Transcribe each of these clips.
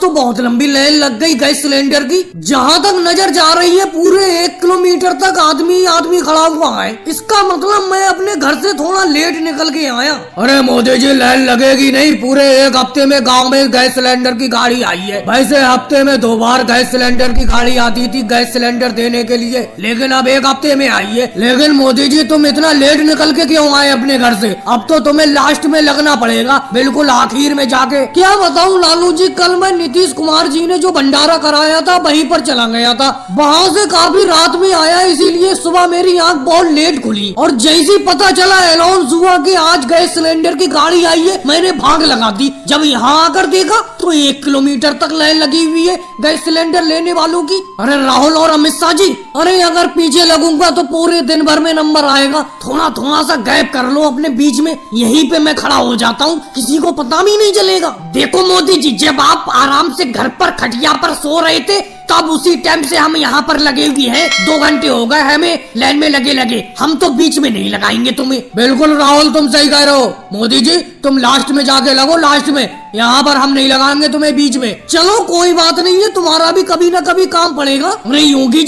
तो बहुत लंबी लाइन लग गई गैस सिलेंडर की। जहाँ तक नजर जा रही है पूरे 1 किलोमीटर तक आदमी आदमी खड़ा हुआ है। इसका मतलब मैं अपने घर से थोड़ा लेट निकल के आया। अरे मोदी जी लाइन लगेगी नहीं, पूरे 1 हफ्ते में गांव में गैस सिलेंडर की गाड़ी आई है। वैसे हफ्ते में 2 बार गैस सिलेंडर की गाड़ी आती थी गैस सिलेंडर देने के लिए, लेकिन अब 1 हफ्ते में आई है। लेकिन मोदी जी तुम इतना लेट निकल के क्यों आए अपने घर से? अब तो तुम्हें लास्ट में लगना पड़ेगा, बिल्कुल आखिर में जाके। क्या बताऊं लालू जी, कल मैं नीतीश कुमार जी ने जो भंडारा कराया था वहीं पर चला गया था। वहाँ से काफी रात में आया, इसीलिए सुबह मेरी आंख बहुत लेट खुली और जैसे पता चला अनाउंस हुआ कि आज गैस सिलेंडर की गाड़ी आई है, मैंने भाग लगा दी। जब यहाँ आकर देखा तो 1 किलोमीटर तक लाइन लगी हुई है गैस सिलेंडर लेने वालों की। अरे राहुल और अमित शाह जी, अरे अगर पीछे लगूंगा तो पूरे दिन भर में नंबर आएगा। थोड़ा थोड़ा सा गैप कर लो अपने बीच में, यहीं पे मैं खड़ा हो जाता हूँ, किसी को पता भी नहीं चलेगा। देखो मोदी जी, जब आप आराम से घर पर खटिया पर सो रहे थे तब उसी टाइम से हम यहाँ पर लगे हुए हैं। 2 घंटे हो गए हमें लाइन में लगे, हम तो बीच में नहीं लगाएंगे तुम्हें। बिल्कुल राहुल तुम सही कह रहे हो। मोदी जी तुम लास्ट में जाके लगो, लास्ट में, यहाँ पर हम नहीं लगाएंगे तुम्हें बीच में। चलो कोई बात नहीं है, तुम्हारा भी कभी न कभी काम पड़ेगा। अरे योगी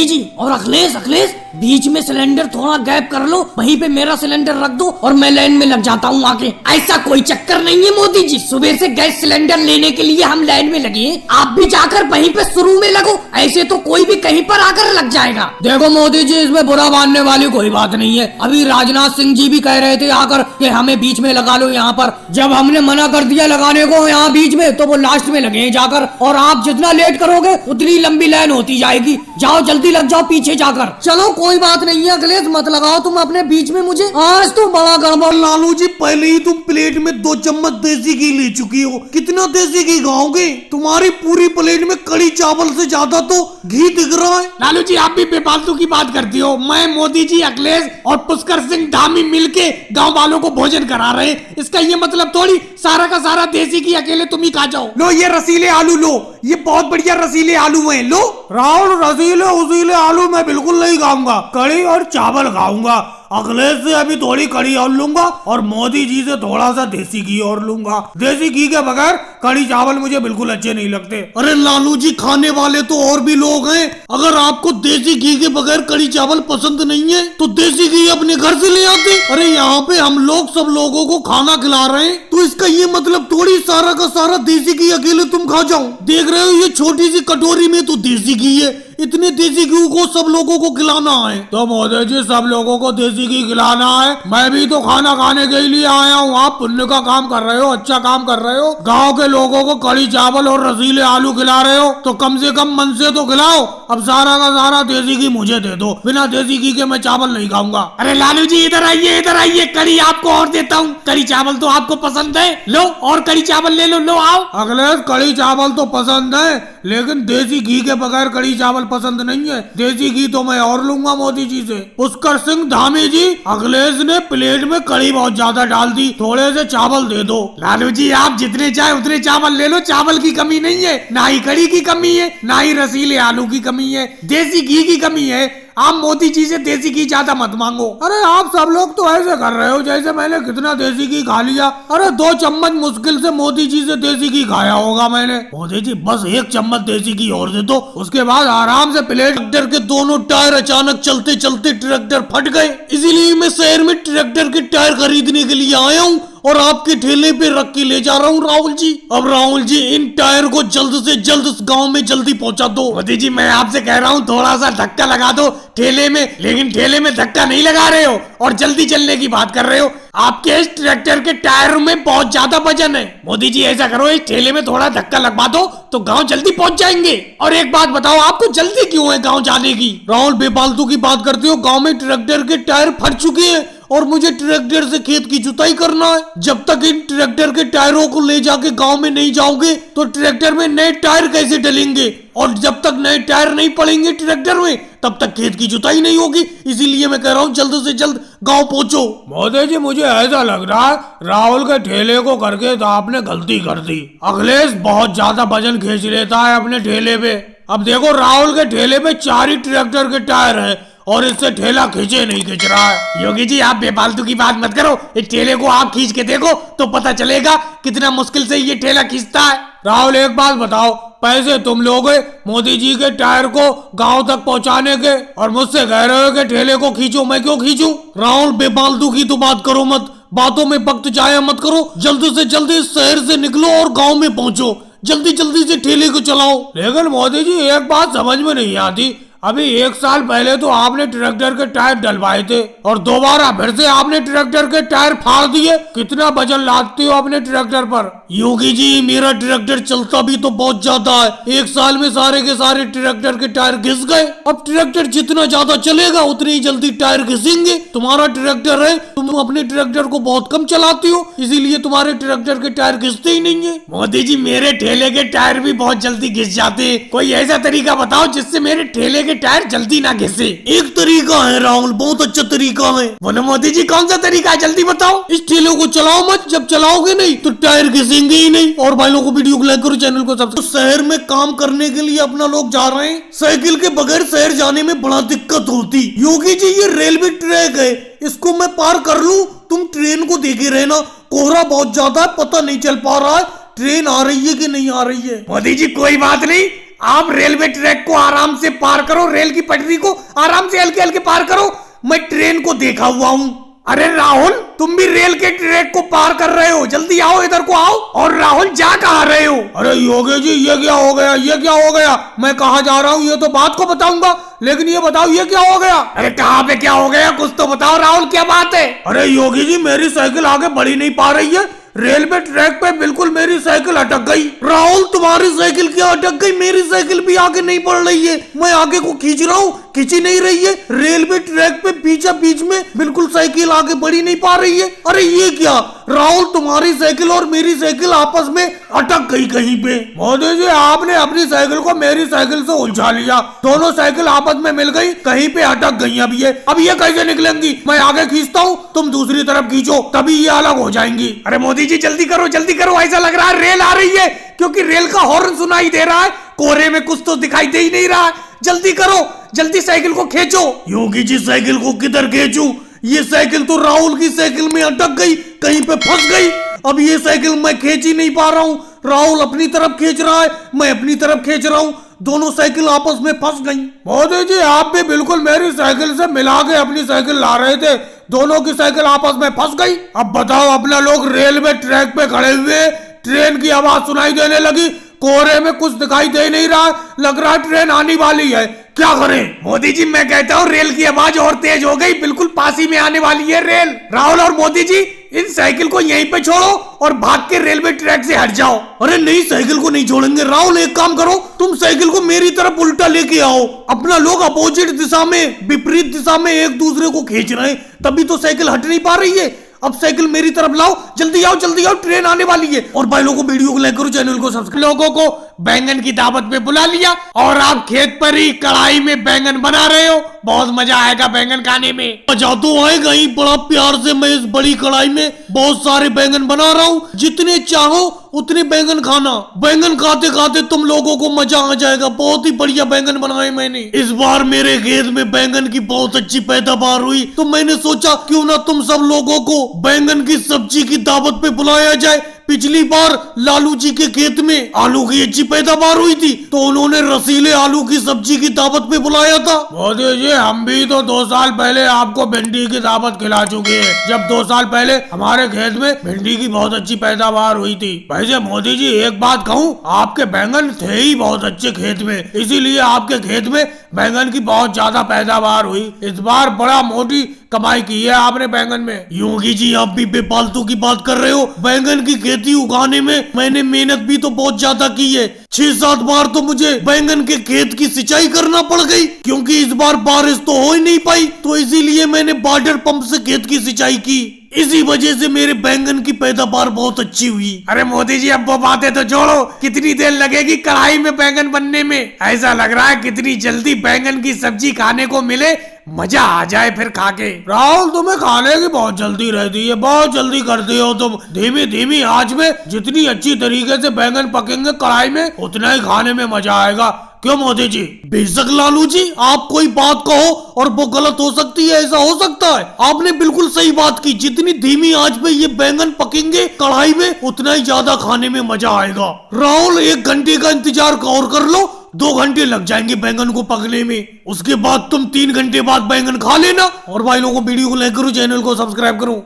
जी और अखिलेश बीच में सिलेंडर थोड़ा गैप कर लो, वहीं पे मेरा सिलेंडर रख दो और मैं लाइन में लग जाता हूँ आके। ऐसा कोई चक्कर नहीं है मोदी जी, सुबह से गैस सिलेंडर लेने के लिए हम लाइन में लगे हैं, आप भी जाकर वहीं पे शुरू में लगो, ऐसे तो कोई भी कहीं पर आकर लग जाएगा। देखो मोदी जी, इसमें बुरा मानने वाली कोई बात नहीं है। अभी राजनाथ सिंह जी भी कह रहे थे आकर कि हमें बीच में लगा लो यहाँ पर। जब हमने मना कर दिया लगाने को यहाँ बीच में, तो वो लास्ट में लगे जाकर, और आप जितना लेट करोगे उतनी लंबी लाइन होती जाएगी। जाओ जल्दी लग जाओ पीछे जाकर। चलो कोई बात नहीं है अखिलेश, मत लगाओ तुम अपने बीच में मुझे, आज तो बड़ा गड़बड़। लालू जी पहले ही तुम प्लेट में 2 चम्मच देसी घी ले चुकी हो, कितना देसी घी खाओगे? तुम्हारी पूरी प्लेट में कड़ी चावल से ज्यादा तो घी दिख रहा है। लालू जी आप भी बेफालतू की बात करती हो। मैं, मोदी जी, अखिलेश और पुष्कर सिंह धामी मिलके गांव वालों को भोजन करा रहे हैं। इसका ये मतलब थोड़ी सारा का सारा देसी घी अकेले तुम ही खा जाओ। लो ये रसीले आलू लो, ये बहुत बढ़िया रसीले आलू हैं, लो। राहुल रसीले उसीले आलू मैं बिल्कुल नहीं खाऊंगा, कड़ी और चावल खाऊंगा। अखिलेश से अभी थोड़ी कड़ी और लूंगा और मोदी जी से थोड़ा सा देसी घी और लूंगा। देसी घी के बगैर कड़ी चावल मुझे बिल्कुल अच्छे नहीं लगते। अरे लालू जी खाने वाले तो और भी लोग हैं, अगर आपको देसी घी के बगैर कड़ी चावल पसंद नहीं है तो देसी घी अपने घर से ले आते। अरे यहाँ पे हम लोग सब लोगों को खाना खिला रहे हैं, तो इसका ये मतलब थोड़ी सारा का सारा देसी घी अकेले तुम खा जाओ। देख रहे हो ये छोटी सी कटोरी में तो देसी घी है, इतने देसी घी को सब लोगों को खिलाना है। तो मोदी जी सब लोगों को देसी घी खिलाना है, मैं भी तो खाना खाने के लिए आया हूँ। आप पुण्य का काम कर रहे हो, अच्छा काम कर रहे हो, गांव के लोगों को कड़ी चावल और रसीले आलू खिला रहे हो, तो कम से कम मन से तो खिलाओ। अब सारा का सारा देसी घी मुझे दे दो, बिना देसी घी के मैं चावल नहीं खाऊंगा। अरे लालू जी इधर आइए, कड़ी आपको और देता हूँ। कड़ी चावल तो आपको पसंद है, लो और कड़ी चावल ले लो, लो आओ। अखिलेश कड़ी चावल तो पसंद है, लेकिन देसी घी के बगैर कड़ी चावल पसंद नहीं है। देसी घी तो मैं और लूंगा मोदी जी से। पुष्कर सिंह धामी जी, अखिलेश ने प्लेट में कड़ी बहुत ज्यादा डाल दी, थोड़े से चावल दे दो। लालू जी आप जितने चाहे उतने चावल ले लो, चावल की कमी नहीं है, ना ही कड़ी की कमी है, ना ही रसीले आलू की कमी है, देसी घी की कमी है। आप मोदी जी से देसी घी ज्यादा मत मांगो। अरे आप सब लोग तो ऐसे कर रहे हो जैसे मैंने कितना देसी घी खा लिया। अरे 2 चम्मच मुश्किल से मोदी जी से देसी घी खाया होगा मैंने। मोदी जी बस 1 चम्मच देसी घी और दे दो, उसके बाद आराम से प्लेट। ट्रैक्टर के दोनों टायर अचानक चलते चलते ट्रैक्टर फट गए, इसीलिए मैं शहर में ट्रैक्टर के टायर खरीदने के लिए आया हूँ और आपके ठेले पे रख के ले जा रहा हूँ राहुल जी। अब राहुल जी इन टायर को जल्द से जल्द इस गांव में जल्दी पहुंचा दो। मोदी जी मैं आपसे कह रहा हूँ थोड़ा सा धक्का लगा दो ठेले में, लेकिन ठेले में धक्का नहीं लगा रहे हो और जल्दी चलने की बात कर रहे हो। आपके इस ट्रैक्टर के टायर में बहुत ज्यादा वजन है। मोदी जी ऐसा करो, इस ठेले में थोड़ा धक्का लगवा दो तो गांव जल्दी पहुंच जाएंगे। और एक बात बताओ, आपको जल्दी क्यों है गांव जाने की? राहुल बेफालतू की बात करते हो, गांव में ट्रैक्टर के टायर फट चुके हैं और मुझे ट्रैक्टर से खेत की जुताई करना है। जब तक इन ट्रैक्टर के टायरों को ले जाके गांव में नहीं जाओगे तो ट्रैक्टर में नए टायर कैसे डलेंगे, और जब तक नए टायर नहीं पड़ेंगे ट्रैक्टर में तब तक खेत की जुताई नहीं होगी। इसीलिए मैं कह रहा हूँ जल्द से जल्द गांव पहुंचो। मोदी जी मुझे ऐसा लग रहा है राहुल के ठेले को करके तो आपने गलती कर दी। अखिलेश बहुत ज्यादा वजन खींच लेता है अपने ठेले पे। अब देखो राहुल के ठेले पे 4 ही ट्रैक्टर के टायर है और इससे ठेला खींचे नहीं खींच रहा है। योगी जी आप बेफालतू की बात मत करो, इस ठेले को आप खींच के देखो तो पता चलेगा कितना मुश्किल से ये ठेला खींचता है। राहुल एक बात बताओ, पैसे तुम लोगे मोदी जी के टायर को गांव तक पहुंचाने के, और मुझसे कह रहे हो कि ठेले को खींचो, मैं क्यों खींचूं? राहुल बेफालतू की तो बात करो मत, बातों में वक्त जाया मत करो, जल्दी से जल्दी इस शहर से निकलो और गांव में पहुंचो, जल्दी जल्दी से ठेले को चलाओ। लेकिन मोदी जी एक बात समझ में नहीं आती, अभी 1 साल पहले तो आपने ट्रैक्टर के टायर डलवाए थे और दोबारा फिर से आपने ट्रैक्टर के टायर फाड़ दिए। कितना वजन लादते हो अपने ट्रैक्टर पर? योगी जी मेरा ट्रैक्टर चलता भी तो बहुत ज्यादा है, 1 साल में सारे के सारे ट्रैक्टर के टायर घिस गए। अब ट्रैक्टर जितना ज्यादा चलेगा उतनी जल्दी टायर घिसेंगे। तुम्हारा ट्रैक्टर है, तुम अपने ट्रैक्टर को बहुत कम चलाते हो, इसीलिए तुम्हारे ट्रैक्टर के टायर घिसते ही नहीं है। मोदी जी मेरे ठेले के टायर भी बहुत जल्दी घिस जाते हैं, कोई ऐसा तरीका बताओ जिससे मेरे ठेले टायर जल्दी ना घिसे। एक तरीका है राहुल, बहुत अच्छा तरीका है। बोलो मोदी जी कौन सा तरीका है, जल्दी बताओ। इस ठेले को चलाओ मत, जब चलाओगे नहीं तो टायर घिसेंगे ही नहीं। और भाई लोगों को वीडियो को लाइक करो, चैनल को सब्सक्राइब। शहर में काम करने के लिए अपना लोग जा रहे हैं, साइकिल के बगैर शहर जाने में बड़ा दिक्कत होती। योगी जी ये रेलवे ट्रैक है, इसको मैं पार कर लूं, तुम ट्रेन को देखे रहना, कोहरा बहुत ज्यादा है, पता नहीं चल पा रहा है ट्रेन आ रही है कि नहीं आ रही है। मोदी जी कोई बात नहीं, आप रेलवे ट्रैक को आराम से पार करो, रेल की पटरी को आराम से हल्के हल्के पार करो, मैं ट्रेन को देखा हुआ हूँ। अरे राहुल तुम भी रेल के ट्रैक को पार कर रहे हो, जल्दी आओ इधर को आओ। और राहुल जा कहाँ रहे हो? अरे योगी जी ये क्या हो गया, ये क्या हो गया? मैं कहाँ जा रहा हूँ ये तो बात को बताऊंगा, लेकिन ये बताओ ये क्या हो गया? अरे कहाँ पे क्या हो गया, कुछ तो बताओ राहुल, क्या बात है? अरे योगी जी मेरी साइकिल आगे बढ़ी नहीं पा रही है, रेलवे ट्रैक पे बिल्कुल मेरी साइकिल अटक गई। राहुल तुम्हारी साइकिल क्या अटक गई? मेरी साइकिल भी आगे नहीं बढ़ रही है, मैं आगे को खींच रहा हूँ, खींची नहीं रही है। रेलवे ट्रैक पे बीचा बीच में बिल्कुल साइकिल आगे बढ़ी नहीं पा रही है। अरे ये क्या राहुल, तुम्हारी साइकिल और मेरी साइकिल आपस में अटक गई कहीं पे। मोदी जी आपने अपनी साइकिल को मेरी साइकिल से उलझा लिया, दोनों साइकिल आपस में मिल गई, कहीं पे अटक गई। अब ये कैसे निकलेंगी? मैं आगे खींचता हूँ, तुम दूसरी तरफ खींचो, तभी ये अलग हो जाएंगी। अरे मोदी जी जल्दी करो, ऐसा लग रहा है रेल आ रही है, क्योंकि रेल का हॉर्न सुनाई दे रहा है, कोहरे में कुछ तो दिखाई दे ही नहीं रहा है। जल्दी करो, जल्दी साइकिल को खींचो। योगी जी साइकिल को किधर खींचूं? ये साइकिल तो राहुल की साइकिल में अटक गई, कहीं पे फंस गई। अब ये साइकिल मैं खींच ही नहीं पा रहा हूँ, राहुल अपनी तरफ खींच रहा है, मैं अपनी तरफ खींच रहा हूँ, दोनों साइकिल आपस में फंस गई। मोदी जी आप भी बिल्कुल मेरी साइकिल से मिला के अपनी साइकिल ला रहे थे, दोनों की साइकिल आपस में फंस गई। अब बताओ अपना लोग रेलवे ट्रैक पे खड़े हुए, ट्रेन की आवाज सुनाई देने लगी, कोहरे में कुछ दिखाई दे नहीं रहा, लग रहा है ट्रेन आने वाली है, क्या करें? मोदी जी मैं कहता हूँ रेल की आवाज और तेज हो गई, बिल्कुल पास ही में आने वाली है रेल। राहुल और मोदी जी इन साइकिल को यहीं पे छोड़ो और भाग के रेलवे ट्रैक से हट जाओ। अरे नहीं, साइकिल को नहीं छोड़ेंगे राहुल, एक काम करो, तुम साइकिल को मेरी तरफ उल्टा लेके आओ। अपना लोग अपोजिट दिशा में, विपरीत दिशा में एक दूसरे को खींच रहे हैं, तभी तो साइकिल हट नहीं पा रही है। अब साइकिल मेरी तरफ लाओ, जल्दी आओ, ट्रेन आने वाली है। और भाई लोगों को वीडियो को लाइक करो, चैनल को सब्सक्राइब। लोगों को बैंगन की दावत पे बुला लिया और आप खेत पर ही कढ़ाई में बैंगन बना रहे हो, बहुत मजा आएगा बैंगन खाने में। मजा तो आएगा ही, बड़ा प्यार से मैं इस बड़ी कढ़ाई में बहुत सारे बैंगन बना रहा हूँ, जितने चाहो उतने बैंगन खाना। बैंगन खाते खाते तुम लोगों को मजा आ जाएगा, बहुत ही बढ़िया बैंगन बनाए मैंने। इस बार मेरे खेत में बैंगन की बहुत अच्छी पैदावार हुई, तो मैंने सोचा क्यों ना तुम सब लोगों को बैंगन की सब्जी की दावत पे बुलाया जाए। पिछली बार लालू जी के खेत में आलू की अच्छी पैदावार हुई थी, तो उन्होंने रसीले आलू की सब्जी की दावत पे बुलाया था। मोदी जी हम भी तो 2 साल पहले आपको भिंडी की दावत खिला चुके हैं, जब 2 साल पहले हमारे खेत में भिंडी की बहुत अच्छी पैदावार हुई थी। वैसे मोदी जी एक बात कहूँ, आपके बैंगन थे ही बहुत अच्छे खेत में, इसीलिए आपके खेत में बैंगन की बहुत ज्यादा पैदावार हुई। इस बार बड़ा मोटी कमाई की है आपने बैंगन में। योगी जी आप भी बेफालतू की बात कर रहे हो, बैंगन की खेती उगाने में मैंने मेहनत भी तो बहुत ज्यादा की है। 6-7 बार तो मुझे बैंगन के खेत की सिंचाई करना पड़ गई, क्योंकि इस बार बारिश तो हो ही नहीं पाई, तो इसीलिए मैंने वाटर पंप से खेत की सिंचाई की। इसी वजह से मेरे बैंगन की पैदावार बहुत अच्छी हुई। अरे मोदी जी अब वो बातें तो छोड़ो, कितनी देर लगेगी कढ़ाई में बैंगन बनने में? ऐसा लग रहा है कितनी जल्दी बैंगन की सब्जी खाने को मिले, मजा आ जाए फिर खा के। राहुल तुम्हें खाने की बहुत जल्दी रहती है, बहुत जल्दी करते हो तुम। धीमी धीमी आंच में जितनी अच्छी तरीके से बैंगन पकेंगे कढ़ाई में, उतना ही खाने में मजा आएगा। क्यों मोदी जी? बेशक लालू जी, आप कोई बात कहो और वो गलत हो सकती है, ऐसा हो सकता है। आपने बिल्कुल सही बात की। जितनी धीमी आंच पे ये बैंगन पकेंगे कढ़ाई में, उतना ही ज्यादा खाने में मजा आएगा। राहुल 1 घंटे का इंतजार और कर लो, 2 घंटे लग जाएंगे बैंगन को पकने में। उसके बाद तुम 3 घंटे बाद बैंगन खा लेना। और भाई लोगों को वीडियो को लाइक करो, चैनल को सब्सक्राइब करो।